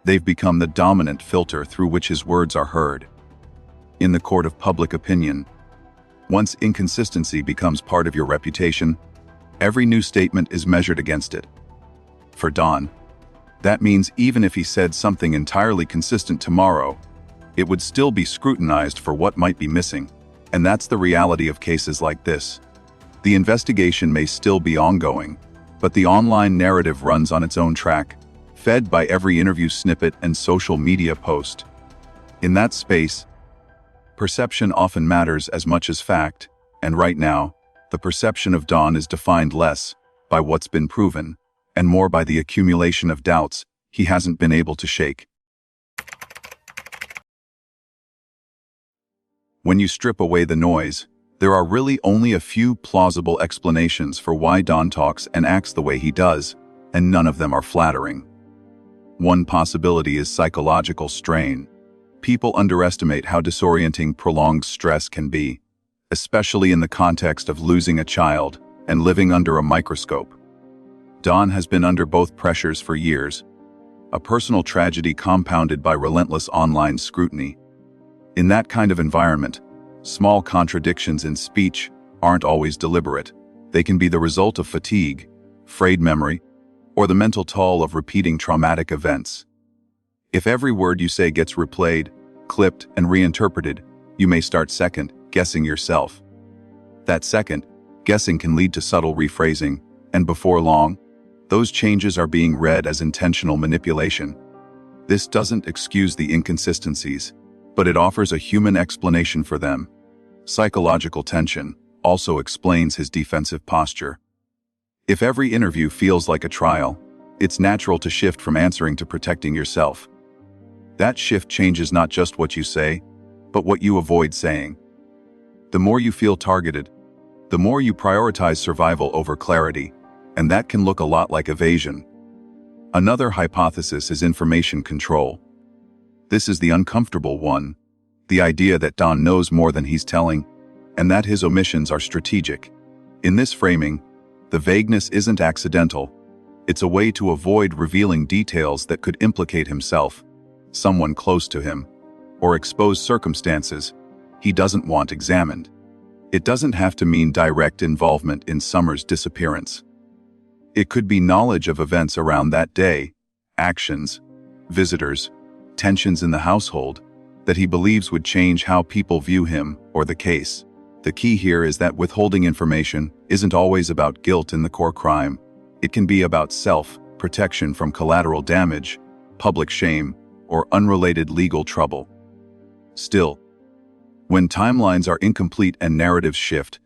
they've become the dominant filter through which his words are heard. In the court of public opinion, once inconsistency becomes part of your reputation, every new statement is measured against it. For Dawn, that means even if he said something entirely consistent tomorrow, it would still be scrutinized for what might be missing, and that's the reality of cases like this. The investigation may still be ongoing, but the online narrative runs on its own track, fed by every interview snippet and social media post. In that space, perception often matters as much as fact, and right now, the perception of Dawn is defined less by what's been proven, and more by the accumulation of doubts he hasn't been able to shake. When you strip away the noise, there are really only a few plausible explanations for why Dawn talks and acts the way he does, and none of them are flattering. One possibility is psychological strain. People underestimate how disorienting prolonged stress can be. especially in the context of losing a child and living under a microscope. Don has been under both pressures for years, a personal tragedy compounded by relentless online scrutiny. In that kind of environment, small contradictions in speech aren't always deliberate. They can be the result of fatigue, frayed memory, or the mental toll of repeating traumatic events. If every word you say gets replayed, clipped, and reinterpreted, you may start second-guessing yourself. That second guessing can lead to subtle rephrasing, and before long, those changes are being read as intentional manipulation. This doesn't excuse the inconsistencies, but it offers a human explanation for them. Psychological tension also explains his defensive posture. If every interview feels like a trial, it's natural to shift from answering to protecting yourself. That shift changes not just what you say, but what you avoid saying. The more you feel targeted, the more you prioritize survival over clarity, and that can look a lot like evasion. Another hypothesis is information control. This is the uncomfortable one, the idea that Don knows more than he's telling, and that his omissions are strategic. In this framing, the vagueness isn't accidental. It's a way to avoid revealing details that could implicate himself, someone close to him, or expose circumstances he doesn't want examined. It doesn't have to mean direct involvement in Summer's disappearance. It could be knowledge of events around that day, actions, visitors, tensions in the household that he believes would change how people view him or the case. The key here is that withholding information isn't always about guilt in the core crime. It can be about self-protection from collateral damage, public shame, or unrelated legal trouble. Still, when timelines are incomplete and narratives shift,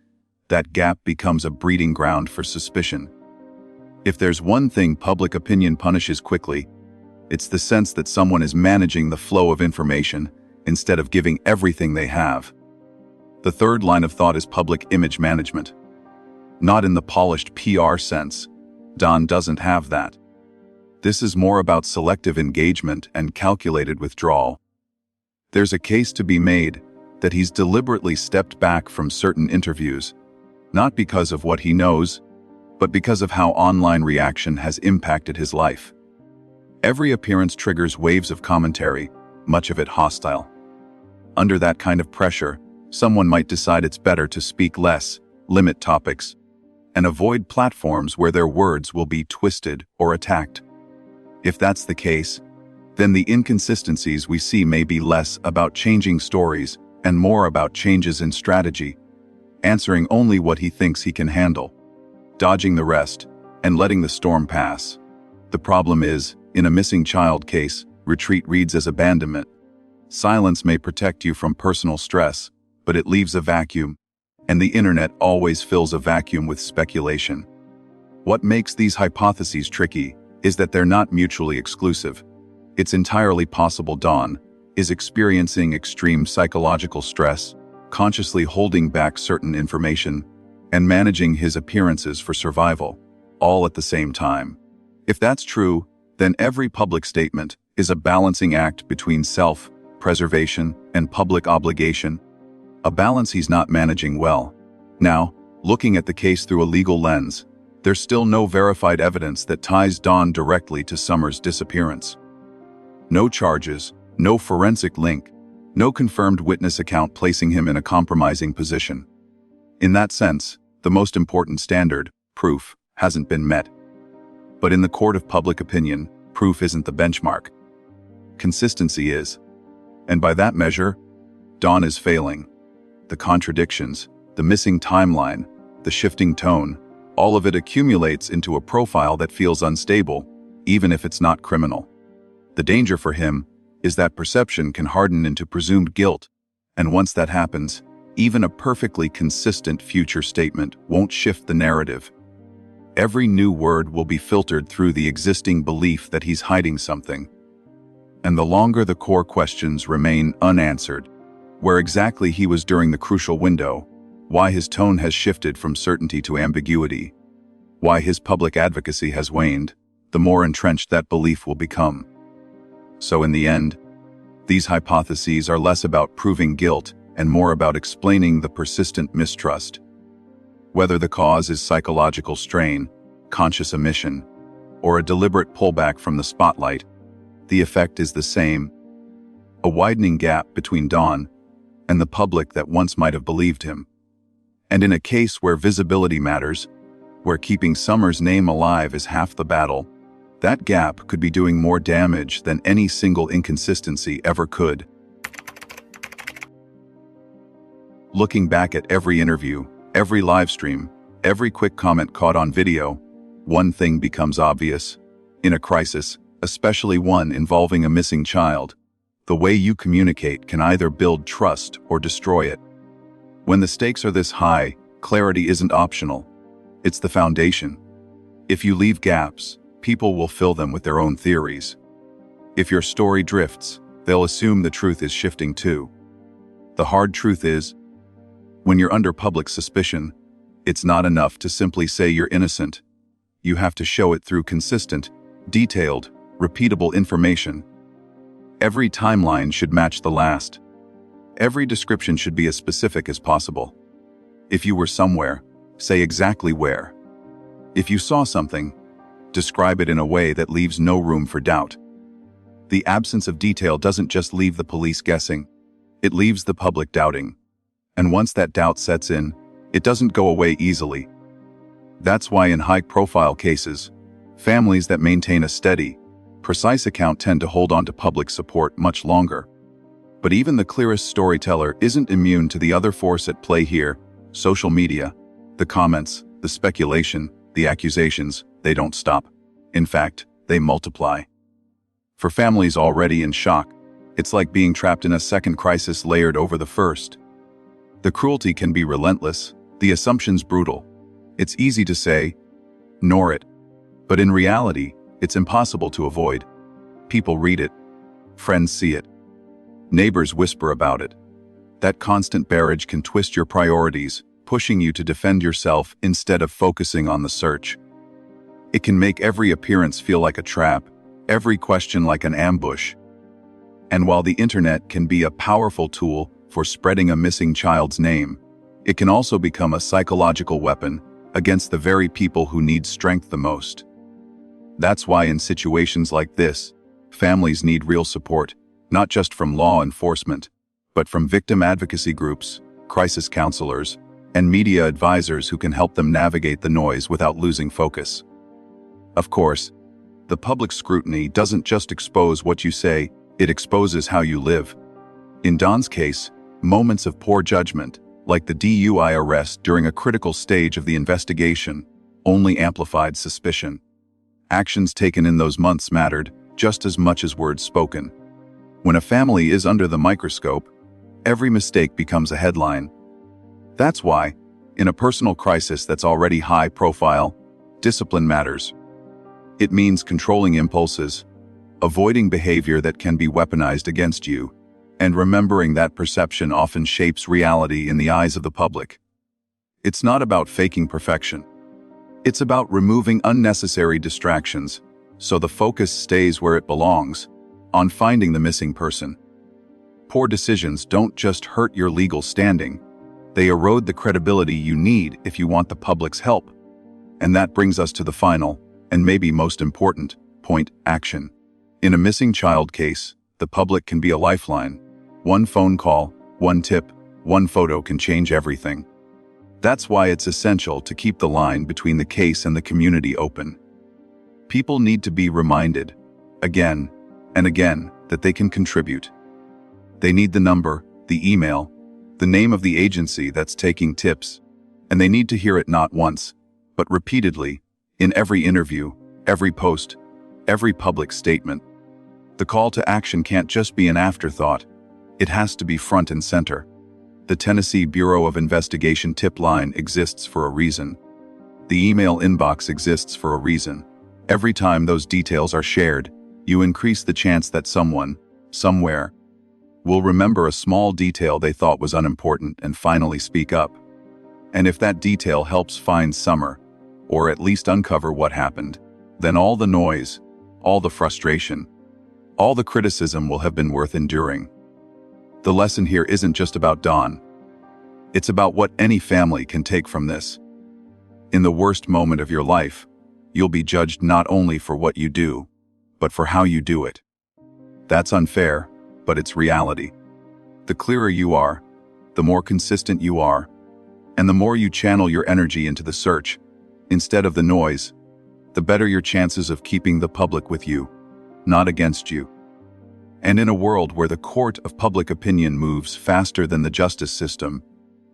that gap becomes a breeding ground for suspicion. If there's one thing public opinion punishes quickly, it's the sense that someone is managing the flow of information instead of giving everything they have. The third line of thought is public image management. Not in the polished PR sense. Don doesn't have that. This is more about selective engagement and calculated withdrawal. There's a case to be made that he's deliberately stepped back from certain interviews, not because of what he knows, but because of how online reaction has impacted his life. Every appearance triggers waves of commentary, much of it hostile. Under that kind of pressure, someone might decide it's better to speak less, limit topics, and avoid platforms where their words will be twisted or attacked. If that's the case, then the inconsistencies we see may be less about changing stories and more about changes in strategy, answering only what he thinks he can handle, dodging the rest, and letting the storm pass. The problem is, in a missing child case, retreat reads as abandonment. Silence may protect you from personal stress, but it leaves a vacuum, and the internet always fills a vacuum with speculation. What makes these hypotheses tricky is that they're not mutually exclusive. It's entirely possible Don is experiencing extreme psychological stress, consciously holding back certain information, and managing his appearances for survival, all at the same time. If that's true, then every public statement is a balancing act between self-preservation and public obligation, a balance he's not managing well. Now, looking at the case through a legal lens, there's still no verified evidence that ties Don directly to Summer's disappearance. No charges, no forensic link, no confirmed witness account placing him in a compromising position. In that sense, the most important standard, proof, hasn't been met. But in the court of public opinion, proof isn't the benchmark. Consistency is. And by that measure, Don is failing. The contradictions, the missing timeline, the shifting tone, all of it accumulates into a profile that feels unstable, even if it's not criminal. The danger for him is that perception can harden into presumed guilt, and once that happens, even a perfectly consistent future statement won't shift the narrative. Every new word will be filtered through the existing belief that he's hiding something. And the longer the core questions remain unanswered, where exactly he was during the crucial window, why his tone has shifted from certainty to ambiguity, why his public advocacy has waned, the more entrenched that belief will become. So in the end, these hypotheses are less about proving guilt and more about explaining the persistent mistrust. Whether the cause is psychological strain, conscious omission, or a deliberate pullback from the spotlight, the effect is the same: a widening gap between Don and the public that once might have believed him. And in a case where visibility matters, where keeping Summer's name alive is half the battle, that gap could be doing more damage than any single inconsistency ever could. Looking back at every interview, every live stream, every quick comment caught on video, one thing becomes obvious. In a crisis, especially one involving a missing child, the way you communicate can either build trust or destroy it. When the stakes are this high, clarity isn't optional. It's the foundation. If you leave gaps, people will fill them with their own theories. If your story drifts, they'll assume the truth is shifting too. The hard truth is, when you're under public suspicion, it's not enough to simply say you're innocent. You have to show it through consistent, detailed, repeatable information. Every timeline should match the last. Every description should be as specific as possible. If you were somewhere, say exactly where. If you saw something, describe it in a way that leaves no room for doubt. The absence of detail doesn't just leave the police guessing, it leaves the public doubting. And once that doubt sets in, it doesn't go away easily. That's why in high-profile cases, families that maintain a steady, precise account tend to hold on to public support much longer. But even the clearest storyteller isn't immune to the other force at play here: social media. The comments, the speculation, the accusations, they don't stop. In fact, they multiply. For families already in shock, it's like being trapped in a second crisis layered over the first. The cruelty can be relentless, the assumptions brutal. It's easy to say, ignore it. But in reality, it's impossible to avoid. People read it. Friends see it. Neighbors whisper about it. That constant barrage can twist your priorities, pushing you to defend yourself instead of focusing on the search. It can make every appearance feel like a trap, every question like an ambush. And while the internet can be a powerful tool for spreading a missing child's name, it can also become a psychological weapon against the very people who need strength the most. That's why in situations like this, families need real support, not just from law enforcement, but from victim advocacy groups, crisis counselors, and media advisors who can help them navigate the noise without losing focus. Of course, the public scrutiny doesn't just expose what you say, it exposes how you live. In Don's case, moments of poor judgment, like the DUI arrest during a critical stage of the investigation, only amplified suspicion. Actions taken in those months mattered just as much as words spoken. When a family is under the microscope, every mistake becomes a headline. That's why, in a personal crisis that's already high profile, discipline matters. It means controlling impulses, avoiding behavior that can be weaponized against you, and remembering that perception often shapes reality in the eyes of the public. It's not about faking perfection. It's about removing unnecessary distractions, so the focus stays where it belongs, on finding the missing person. Poor decisions don't just hurt your legal standing, they erode the credibility you need if you want the public's help. And that brings us to the final, and maybe most important, point: action. In a missing child case, the public can be a lifeline. One phone call, one tip, one photo can change everything. That's why it's essential to keep the line between the case and the community open. People need to be reminded, again and again, that they can contribute. They need the number, the email, the name of the agency that's taking tips, and they need to hear it not once, but repeatedly, in every interview, every post, every public statement. The call to action can't just be an afterthought, it has to be front and center. The Tennessee Bureau of Investigation tip line exists for a reason. The email inbox exists for a reason. Every time those details are shared, you increase the chance that someone, somewhere, will remember a small detail they thought was unimportant and finally speak up. And if that detail helps find Summer, or at least uncover what happened, then all the noise, all the frustration, all the criticism will have been worth enduring. The lesson here isn't just about Dawn. It's about what any family can take from this. In the worst moment of your life, you'll be judged not only for what you do, but for how you do it. That's unfair, but it's reality. The clearer you are, the more consistent you are, and the more you channel your energy into the search, instead of the noise, the better your chances of keeping the public with you, not against you. And in a world where the court of public opinion moves faster than the justice system,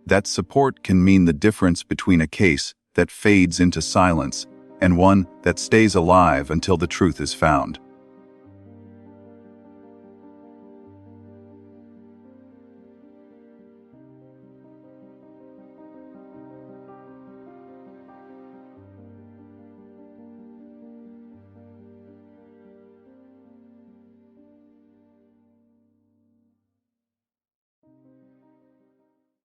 that support can mean the difference between a case that fades into silence and one that stays alive until the truth is found.